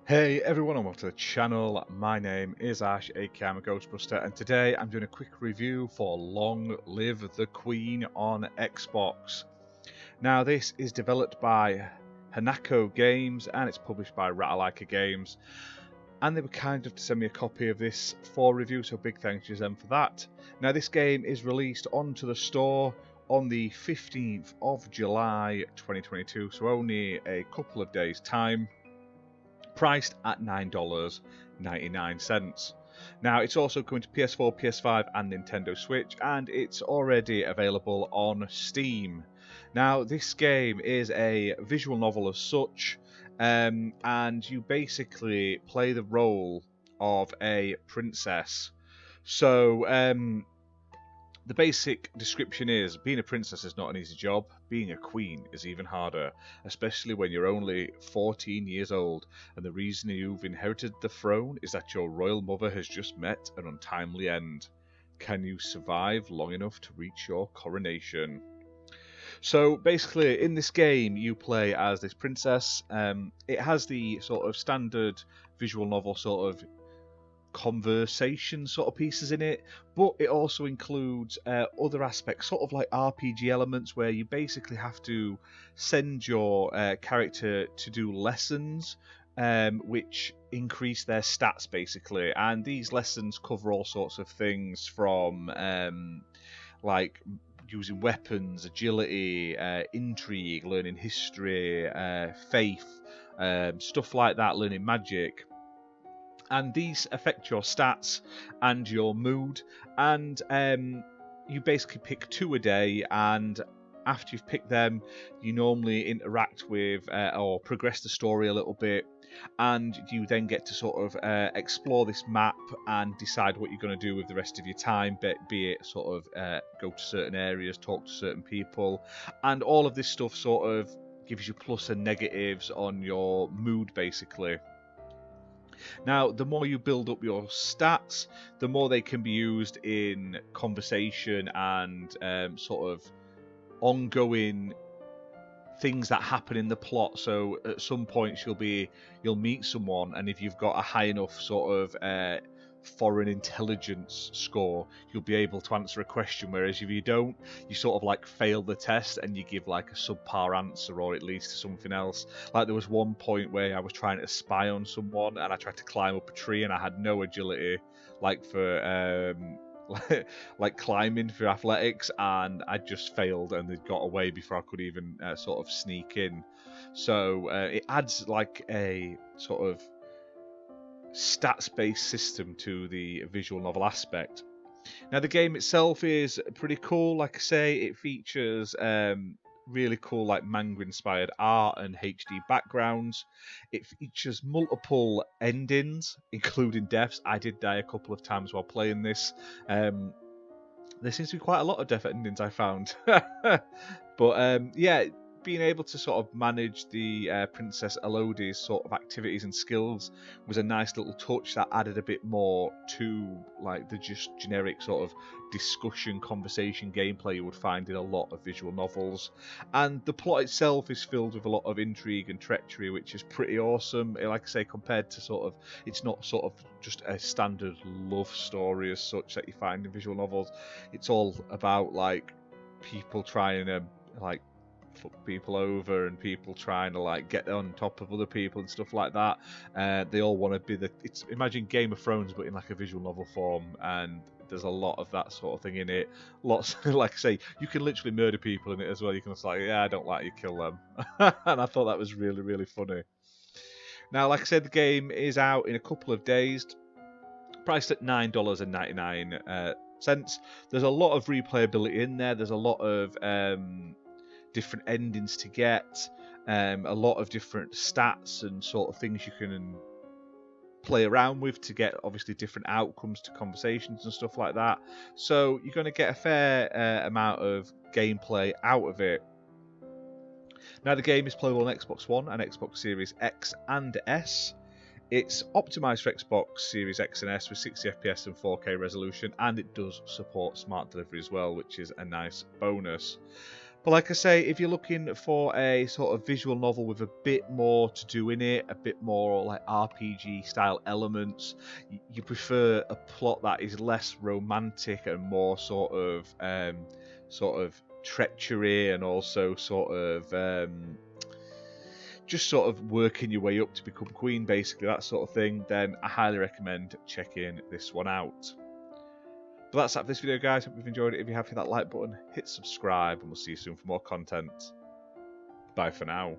Hey everyone, welcome to the channel. My name is Ash, aka I'm a Ghostbuster, and today I'm doing a quick review for Long Live the Queen on Xbox. Now this is developed by Hanako Games and it's published by Ratalaika Games, and they were kind enough to send me a copy of this for review, so big thanks to them for that. Now this game is released onto the store on the 15th of July 2022, so only a couple of days time. Priced at $9.99. Now it's also coming to PS4, PS5 and Nintendo Switch, and it's already available on Steam. Now this game is a visual novel as such, and you basically play the role of a princess. So the basic description is, being a princess is not an easy job. Being a queen is even harder, especially when you're only 14 years old, and the reason you've inherited the throne is that your royal mother has just met an untimely end. Can you survive long enough to reach your coronation? So basically, in this game, you play as this princess. It has the sort of standard visual novel sort of conversation sort of pieces in it, but it also includes other aspects, sort of like RPG elements, where you basically have to send your character to do lessons which increase their stats basically, and these lessons cover all sorts of things from like using weapons, agility, intrigue, learning history, faith, stuff like that, learning magic. And these affect your stats and your mood, and you basically pick 2 a day, and after you've picked them you normally interact with or progress the story a little bit, and you then get to sort of explore this map and decide what you're going to do with the rest of your time, be it sort of go to certain areas, talk to certain people, and all of this stuff sort of gives you plus and negatives on your mood basically. Now, the more you build up your stats, the more they can be used in conversation and sort of ongoing things that happen in the plot. So at some points you'll meet someone, and if you've got a high enough sort of foreign intelligence score, you'll be able to answer a question, whereas if you don't, you sort of like fail the test and you give like a subpar answer, or at least something else. Like there was one point where I was trying to spy on someone and I tried to climb up a tree and I had no agility like for like climbing for athletics, and I just failed and they got away before I could even sort of sneak in. So it adds like a sort of stats-based system to the visual novel aspect. Now the game itself is pretty cool. Like I say, it features really cool like manga-inspired art and HD backgrounds. It features multiple endings, including deaths. I did die a couple of times while playing this. There seems to be quite a lot of death endings I found. But yeah, being able to sort of manage the Princess Elodie's sort of activities and skills was a nice little touch that added a bit more to like the just generic sort of discussion, conversation, gameplay you would find in a lot of visual novels. And the plot itself is filled with a lot of intrigue and treachery, which is pretty awesome. Like I say, compared to sort of, it's not sort of just a standard love story as such that you find in visual novels. It's all about like people trying to like fuck people over and people trying to like get on top of other people and stuff like that. They all want to be imagine Game of Thrones but in like a visual novel form, and there's a lot of that sort of thing in it. Lots like I say, you can literally murder people in it as well. You can just like, yeah, I don't like you, kill them. And I thought that was really, really funny. Now, like I said, the game is out in a couple of days, priced at $9.99. There's a lot of replayability in there. There's a lot of different endings to get, a lot of different stats and sort of things you can play around with to get obviously different outcomes to conversations and stuff like that. So you're going to get a fair amount of gameplay out of it. Now the game is playable on Xbox One and Xbox Series X and S. It's optimised for Xbox Series X and S with 60 FPS and 4K resolution, and it does support smart delivery as well, which is a nice bonus. But like I say, if you're looking for a sort of visual novel with a bit more to do in it, a bit more like RPG style elements, you prefer a plot that is less romantic and more sort of treachery, and also just sort of working your way up to become queen, basically, that sort of thing, then I highly recommend checking this one out. But that's it for this video, guys. Hope you've enjoyed it. If you have, hit that like button, hit subscribe, and we'll see you soon for more content. Bye for now.